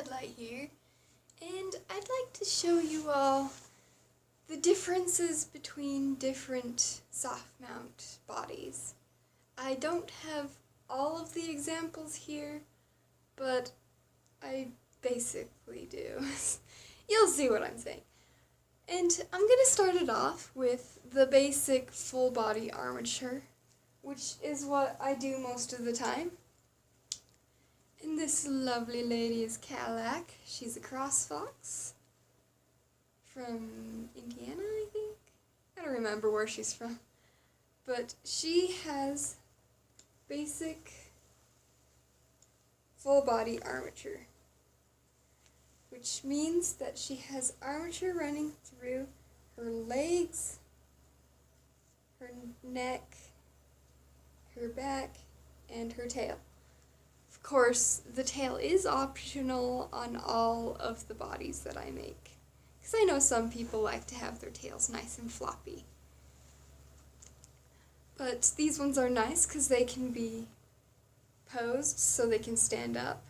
Headlight here, and I'd like to show you all the differences between different soft mount bodies. I don't have all of the examples here, but I basically do. You'll see what I'm saying. And I'm going to start it off with the basic full body armature, which is what I do most of the time. And this lovely lady is Calac. She's a cross fox from Indiana, I think. I don't remember where she's from. But she has basic full body armature, which means that she has armature running through her legs, her neck, her back, and her tail. Of course, the tail is optional on all of the bodies that I make, because I know some people like to have their tails nice and floppy. But these ones are nice because they can be posed so they can stand up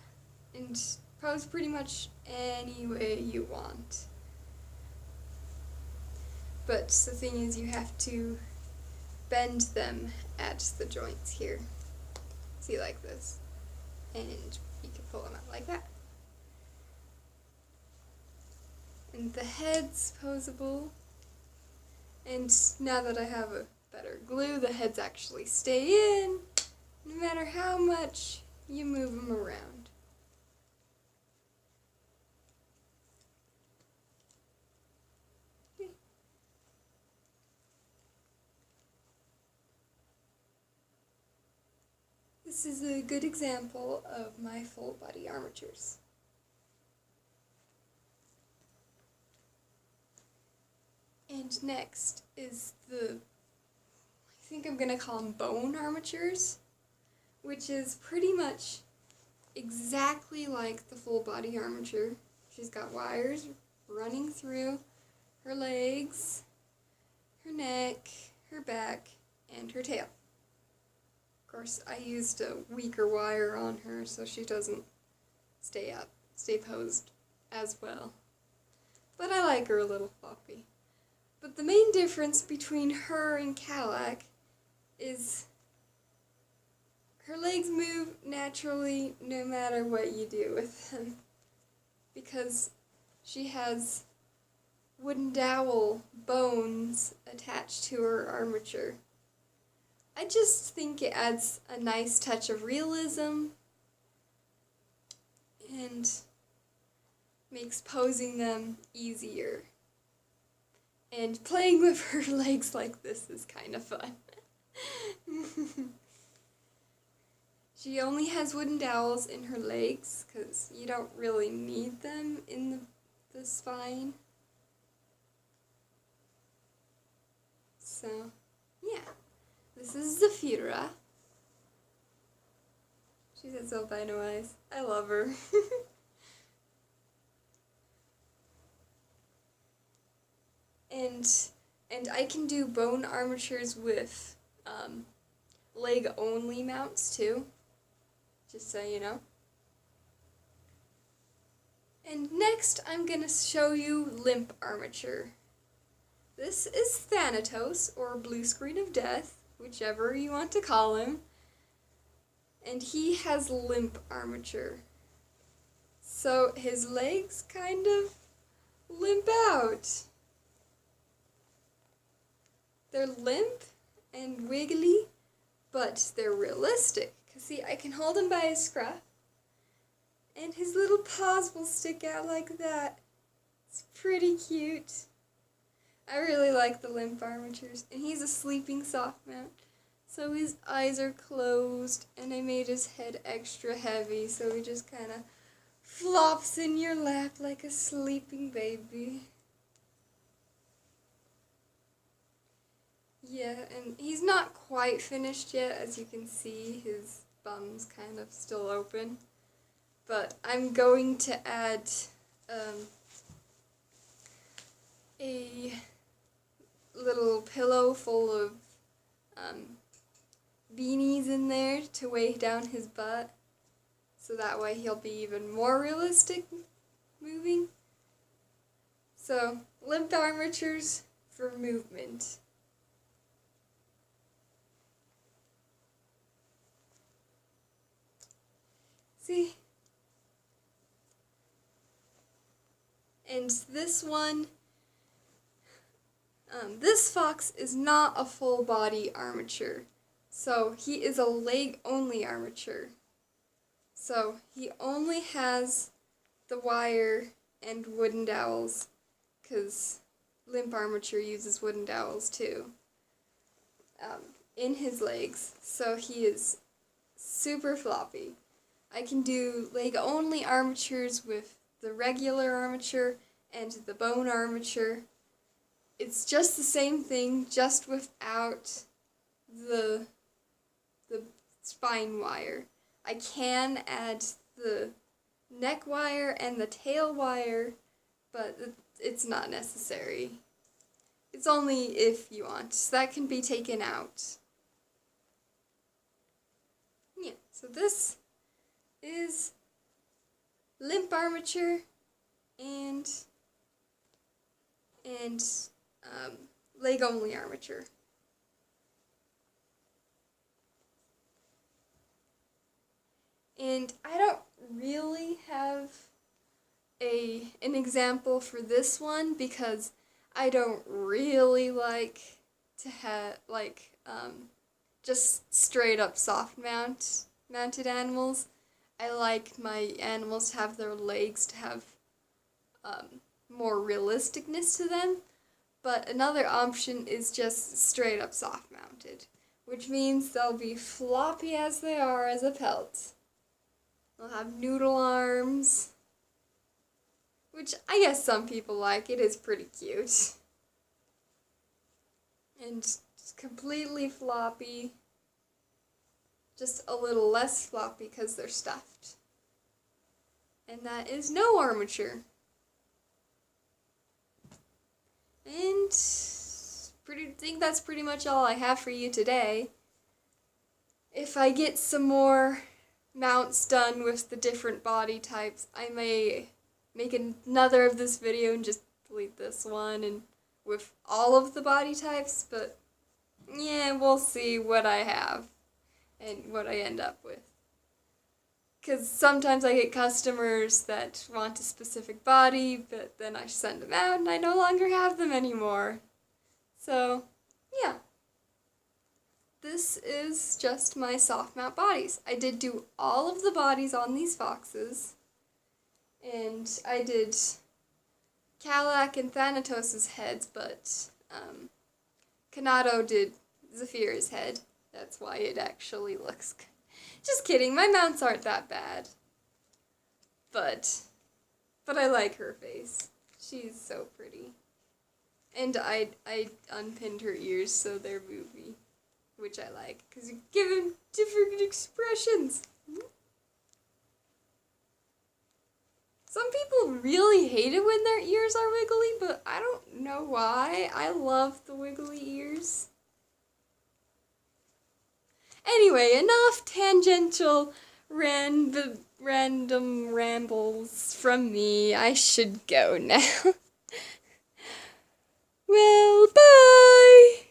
and pose pretty much any way you want. But the thing is, you have to bend them at the joints here. See, like this. And you can pull them out like that. And the head's poseable. And now that I have a better glue, the heads actually stay in, no matter how much you move them around. This is a good example of my full body armatures. And next is I think I'm going to call them bone armatures, which is pretty much exactly like the full body armature. She's got wires running through her legs, her neck, her back, and her tail. Of course, I used a weaker wire on her so she doesn't stay posed as well. But I like her a little floppy. But the main difference between her and Calac is her legs move naturally no matter what you do with them, because she has wooden dowel bones attached to her armature. I just think it adds a nice touch of realism and makes posing them easier. And playing with her legs like this is kind of fun. She only has wooden dowels in her legs because you don't really need them in the spine. So, yeah. This is Zafira. She has albino eyes. I love her. And I can do bone armatures with leg-only mounts too, just so you know. And next I'm going to show you Limp armature. This is Thanatos, or Blue Screen of Death, whichever you want to call him. And he has limp armature. So his legs kind of limp out. They're limp and wiggly, but they're realistic. Because see, I can hold him by his scruff, and his little paws will stick out like that. It's pretty cute. I really like the limp armatures, and he's a sleeping soft mount, so his eyes are closed, and I made his head extra heavy, so he just kind of flops in your lap like a sleeping baby. Yeah, and he's not quite finished yet. As you can see, his bum's kind of still open, but I'm going to add a little pillow full of beanies in there to weigh down his butt, so that way he'll be even more realistic moving. So, Limp armatures for movement. See? And this one, this fox is not a full body armature. So he is a leg only armature. So he only has the wire and wooden dowels, because Limp armature uses wooden dowels too, in his legs. So he is super floppy. I can do leg only armatures with the regular armature and the bone armature. It's just the same thing, just without the spine wire. I can add the neck wire and the tail wire, but it's not necessary. It's only if you want. So that can be taken out. Yeah, so this is Limp armature and leg only armature. And I don't really have an example for this one because I don't really like to have just straight up soft mounted animals. I like my animals to have their legs to have more realisticness to them. But another option is just straight up soft mounted, which means they'll be floppy as they are as a pelt. They'll have noodle arms, which I guess some people like. It is pretty cute. And just completely floppy. Just a little less floppy because they're stuffed. And that is no armature. And I think that's pretty much all I have for you today. If I get some more mounts done with the different body types, I may make another of this video and just delete this one and with all of the body types, but yeah, we'll see what I have and what I end up with. Because sometimes I get customers that want a specific body, but then I send them out and I no longer have them anymore. So, yeah. This is just my soft mount bodies. I did do all of the bodies on these foxes. And I did Kalak and Thanatos' heads, but Kanado did Zephyr's head. That's why it actually looks good. Just kidding, my mounts aren't that bad. But I like her face. She's so pretty. And I unpinned her ears so they're movie, which I like, because you give them different expressions. Some people really hate it when their ears are wiggly, but I don't know why. I love the wiggly ears. Anyway, enough tangential random rambles from me. I should go now. Well, bye!